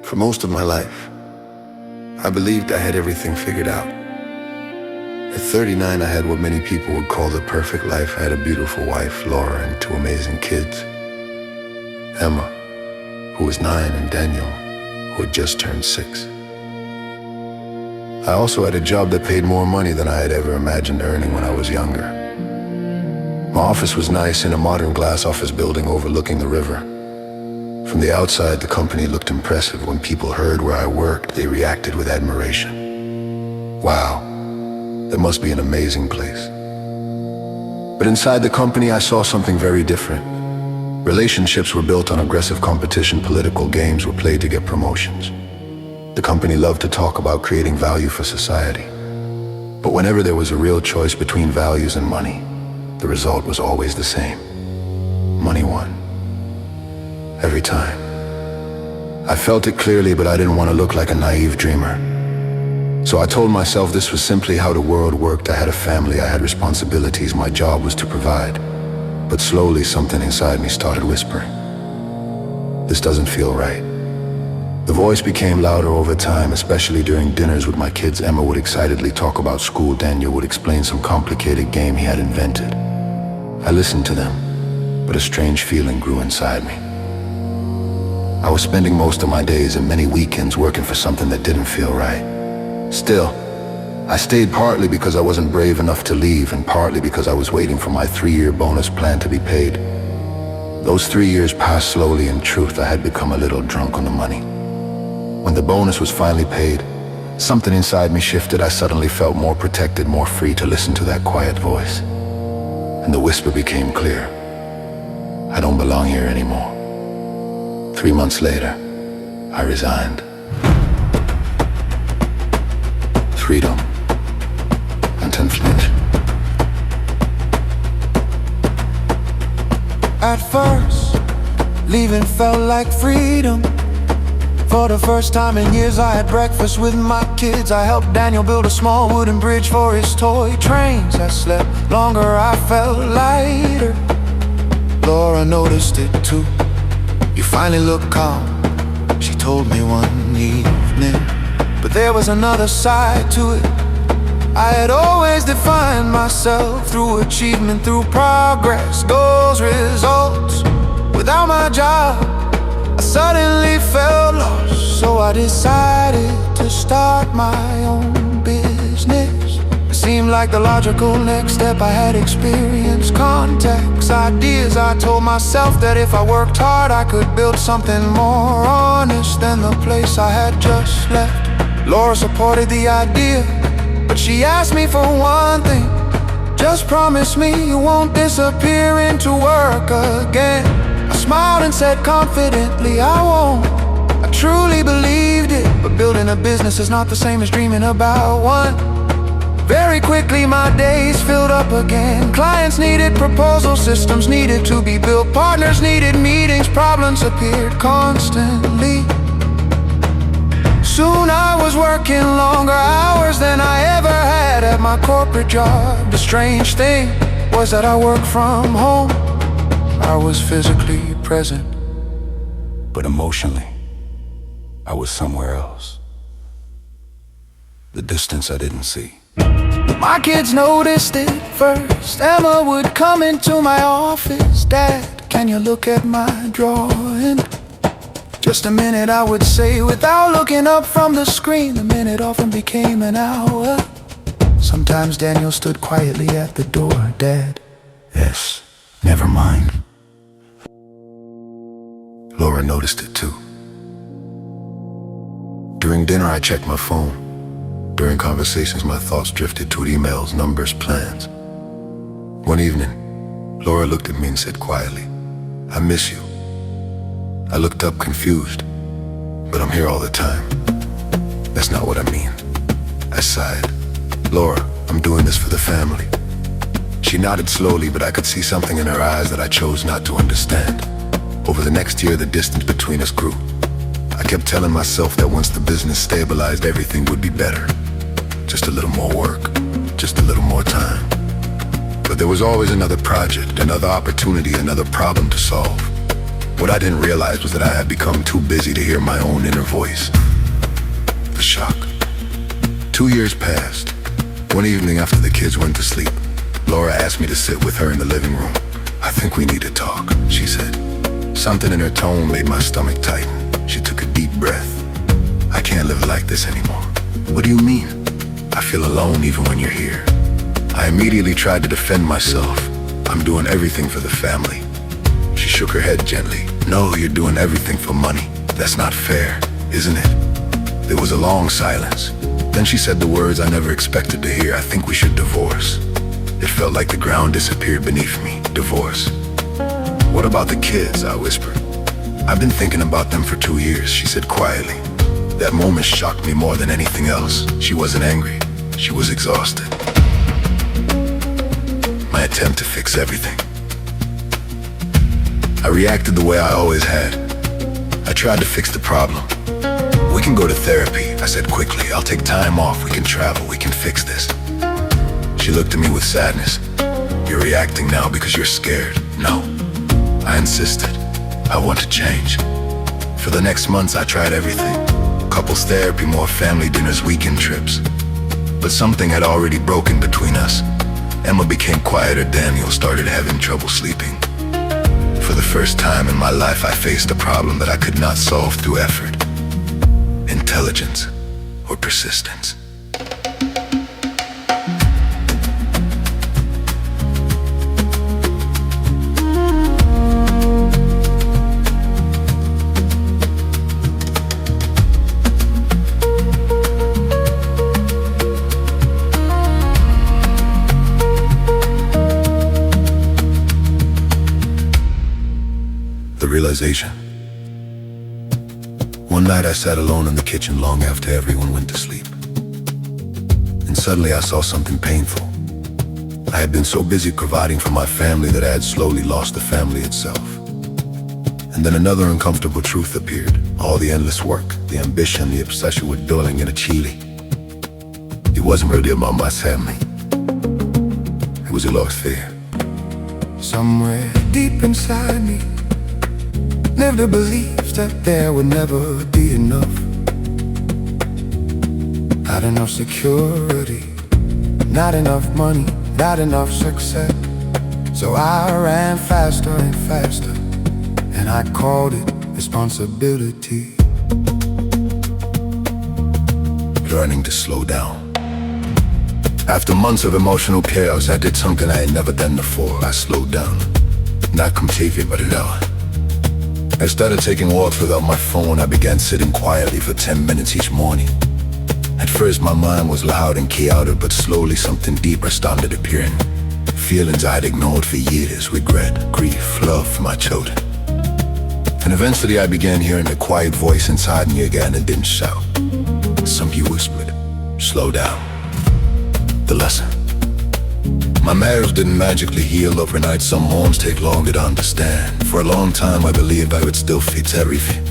For most of my life, I believed I had everything figured out. At 39, I had what many people would call the perfect life. I had a beautiful wife, Laura, and two amazing kids. Emma, who was 9, and Daniel, who had just turned 6. I also had a job that paid more money than I had ever imagined earning when I was younger. My office was nice in a modern glass office building overlooking the river. From the outside, the company looked impressive. When people heard where I worked, they reacted with admiration. Wow, that must be an amazing place. But inside the company, I saw something very different. Relationships were built on aggressive competition. Political games were played to get promotions. The company loved to talk about creating value for society. But whenever there was a real choice between values and money, the result was always the same. Money won. Every time. I felt it clearly, but I didn't want to look like a naive dreamer. So I told myself this was simply how the world worked. I had a family, I had responsibilities, my job was to provide. But slowly something inside me started whispering, this doesn't feel right. The voice became louder over time, especially during dinners with my kids. Emma would excitedly talk about school. Daniel would explain some complicated game he had invented. I listened to them, but a strange feeling grew inside me. I was spending most of my days and many weekends working for something that didn't feel right. Still, I stayed partly because I wasn't brave enough to leave, and partly because I was waiting for my 3-year bonus plan to be paid. Those 3 years passed slowly. In truth, I had become a little drunk on the money. When the bonus was finally paid, something inside me shifted. I suddenly felt more protected, more free to listen to that quiet voice. And the whisper became clear. I don't belong here anymore. 3 months later, I resigned. Freedom and inflation. At first, leaving felt like freedom. For the first time in years, I had breakfast with my kids. I helped Daniel build a small wooden bridge for his toy trains. I slept longer, I felt lighter. Laura noticed it too. You finally look calm, she told me one evening. But there was another side to it. I had always defined myself through achievement, through progress, goals, results. Without my job, I suddenly felt lost. So I decided to start my own business. It seemed like the logical next step. I had experience, contacts, ideas. I told myself that if I worked hard, I could build something more honest than the place I had just left. Laura supported the idea, but she asked me for one thing. Just promise me you won't disappear into work again. I smiled and said confidently, I won't. I truly believed it, but building a business is not the same as dreaming about one. Very quickly my days filled up again. Clients needed proposals, systems needed to be built, partners needed meetings, problems appeared constantly. Soon I was working longer hours than I ever had at my corporate job. The strange thing was that I worked from home. I was physically present, but emotionally, I was somewhere else. The distance I didn't see. My kids noticed it first. Emma would come into my office. Dad, can you look at my drawing? Just a minute, I would say, without looking up from the screen. The minute often became an hour. Sometimes Daniel stood quietly at the door. Dad, yes, never mind. Laura noticed it too. During dinner, I checked my phone. During conversations, my thoughts drifted toward emails, numbers, plans. One evening, Laura looked at me and said quietly, I miss you. I looked up confused, but I'm here all the time. That's not what I mean. I sighed. Laura, I'm doing this for the family. She nodded slowly, but I could see something in her eyes that I chose not to understand. Over the next year, the distance between us grew. I kept telling myself that once the business stabilized, everything would be better. Just a little more work, just a little more time. But there was always another project, another opportunity, another problem to solve. What I didn't realize was that I had become too busy to hear my own inner voice. The shock. 2 years passed. One evening after the kids went to sleep, Laura asked me to sit with her in the living room. "I think we need to talk," she said. Something in her tone made my stomach tighten. She took a deep breath. "I can't live like this anymore." "What do you mean?" "I feel alone even when you're here." I immediately tried to defend myself. "I'm doing everything for the family." She shook her head gently. "No, you're doing everything for money. That's not fair, isn't it?" There was a long silence. Then she said the words I never expected to hear. "I think we should divorce." It felt like the ground disappeared beneath me. Divorce. "What about the kids?" I whispered. "I've been thinking about them for 2 years," she said quietly. That moment shocked me more than anything else. She wasn't angry. She was exhausted. My attempt to fix everything. I reacted the way I always had. I tried to fix the problem. "We can go to therapy," I said quickly. "I'll take time off. We can travel. We can fix this." She looked at me with sadness. "You're reacting now because you're scared." "No," I insisted. "I want to change." For the next months I tried everything. Couples therapy, more family dinners, weekend trips. But something had already broken between us. Emma became quieter. Daniel started having trouble sleeping. For the first time in my life, I faced a problem that I could not solve through effort, intelligence, or persistence. The realization. One night I sat alone in the kitchen long after everyone went to sleep. And suddenly I saw something painful. I had been so busy providing for my family that I had slowly lost the family itself. And then another uncomfortable truth appeared. All the endless work, the ambition, the obsession with building and achieving. It wasn't really about my family. It was a lost fear. Somewhere deep inside me lived a belief that there would never be enough. Not enough security, not enough money, not enough success. So I ran faster and faster, and I called it responsibility. Learning to slow down. After months of emotional chaos, I did something I had never done before. I slowed down. Not completely, but a lot. I started taking walks without my phone. I began sitting quietly for 10 minutes each morning. At first my mind was loud and chaotic, but slowly something deeper started appearing. Feelings I had ignored for years, regret, grief, love for my children. And eventually I began hearing a quiet voice inside me again. It didn't shout. Somebody whispered, "Slow down." The lesson. My marriage didn't magically heal overnight. Some homes take longer to understand. For a long time I believed I would still fix everything.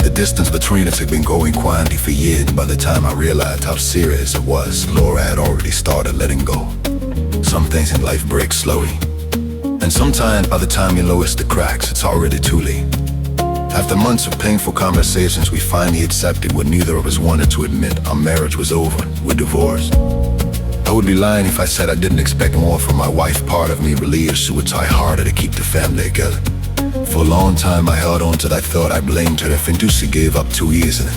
The distance between us had been going quietly for years. By the time I realized how serious it was, Laura had already started letting go. Some things in life break slowly. And sometimes by the time you notice the cracks, it's already too late. After months of painful conversations, we finally accepted what neither of us wanted to admit. Our marriage was over. We're divorced. I would be lying if I said I didn't expect more from my wife. Part of me believed she would try harder to keep the family together. For a long time I held on to that thought. I blamed her if she gave up too easily.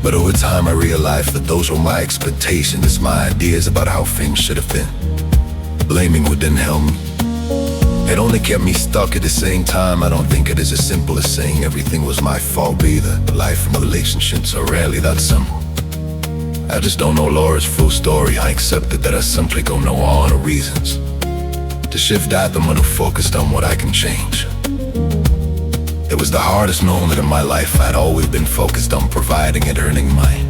But over time I realized that those were my expectations, my ideas about how things should have been. Blaming didn't help me. It only kept me stuck. At the same time, I don't think it is as simple as saying everything was my fault either. Life and relationships are rarely that simple. I just don't know Laura's full story. I accepted that I simply don't know all the reasons. To shift that, I'm gonna focus on what I can change. It was the hardest moment in my life. I'd always been focused on providing and earning money.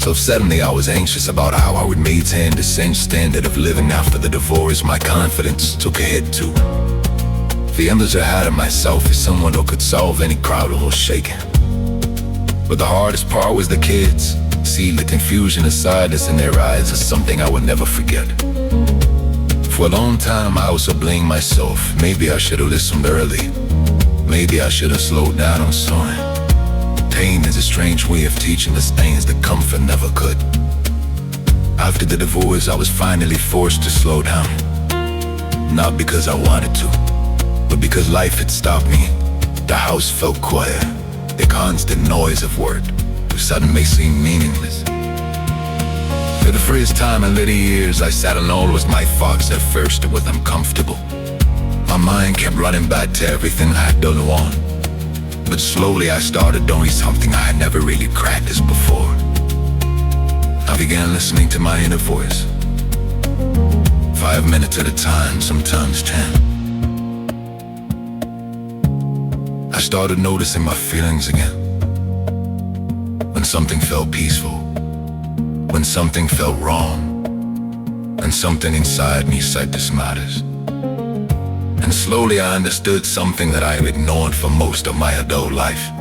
So suddenly I was anxious about how I would maintain the same standard of living after the divorce. My confidence took a hit too. The image I had of myself as someone who could solve any problem was shaken. But the hardest part was the kids. See the confusion and sadness in their eyes is something I would never forget. For a long time I also blamed myself. Maybe I should have listened early. Maybe I should have slowed down on sewing. Pain is a strange way of teaching us things that comfort never could. After the divorce, I was finally forced to slow down. Not because I wanted to, but because life had stopped me. The house felt quiet. The constant noise of work suddenly seemed meaningless. For the first time in little years, I sat alone with my thoughts. At first it was uncomfortable. My mind kept running back to everything I had done wrong. But slowly I started doing something I had never really practiced before. I began listening to my inner voice. 5 minutes at a time, sometimes 10. I started noticing my feelings again. When something felt peaceful, when something felt wrong, and something inside me said this matters. And slowly I understood something that I had ignored for most of my adult life.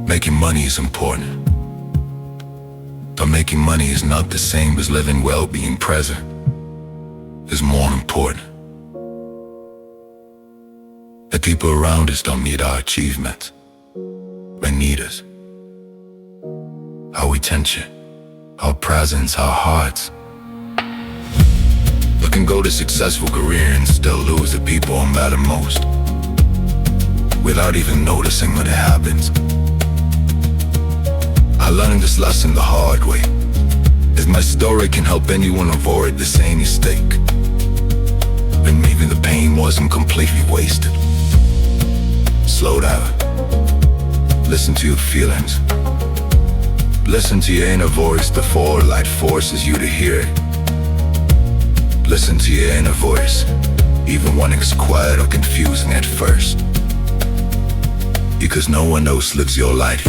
Making money is important, but making money is not the same as living well. Being present is more important. The people around us don't need our achievements. They need us. Our attention, our presence, our hearts. You can go to successful career and still lose the people who matter most, without even noticing when it happens. I learned this lesson the hard way. If my story can help anyone avoid the same mistake, then maybe the pain wasn't completely wasted. Slow down. Listen to your feelings. Listen to your inner voice before life forces you to hear it. Listen to your inner voice, even when it's quiet or confusing at first. Because no one else lives your life.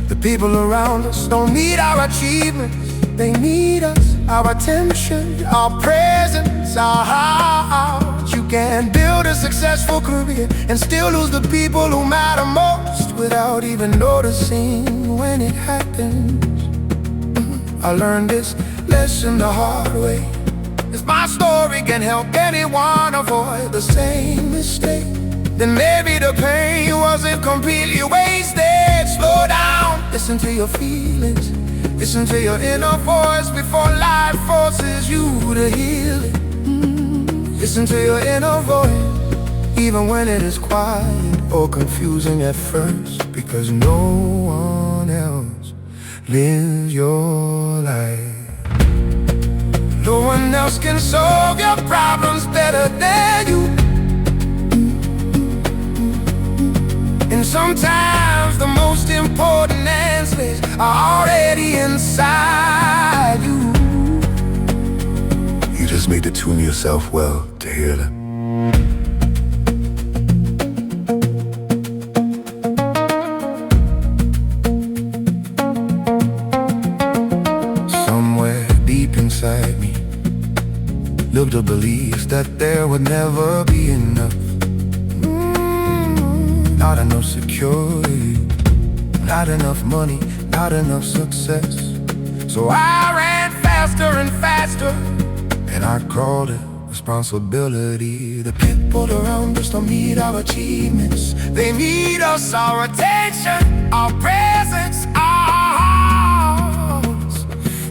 The people around us don't need our achievements. They need us, our attention, our presence, our hearts. You can build a successful career and still lose the people who matter most, without even noticing when it happens. I learned this lesson the hard way. If my story can help anyone avoid the same mistake, then maybe the pain wasn't completely wasted. Slow down, listen to your feelings. Listen to your inner voice before life forces you to heal it. Listen to your inner voice, even when it is quiet or confusing at first, because no one else lives your life. No one else can solve your problems better than you. And sometimes the most important answers are already inside you. You just need to tune yourself well to hear them. Somewhere deep inside me lived a belief that there would never be enough. Not enough security, not enough money, not enough success. So I ran faster and faster, and I crawled it responsibility. The people around us don't need our achievements. They need us, our attention, our presence, our hearts.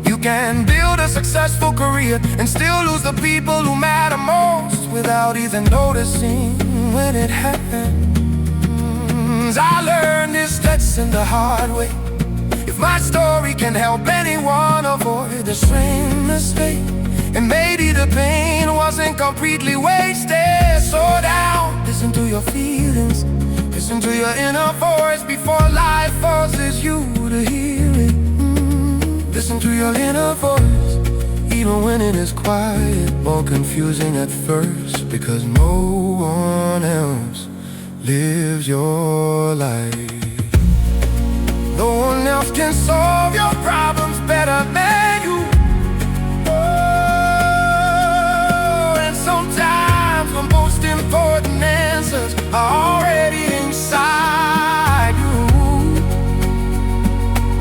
You can build a successful career and still lose the people who matter most, without even noticing when it happens. I learned this lesson the hard way. If my story can help anyone avoid the same mistake, and maybe the pain wasn't completely wasted. Slow down, listen to your feelings. Listen to your inner voice before life forces you to hear it. Listen to your inner voice, even when it is quiet or confusing at first, because no one else lives your life. No one else can solve your problems better than you. Oh, and sometimes the most important answers are already inside you.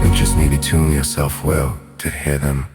You just need to tune yourself well to hear them.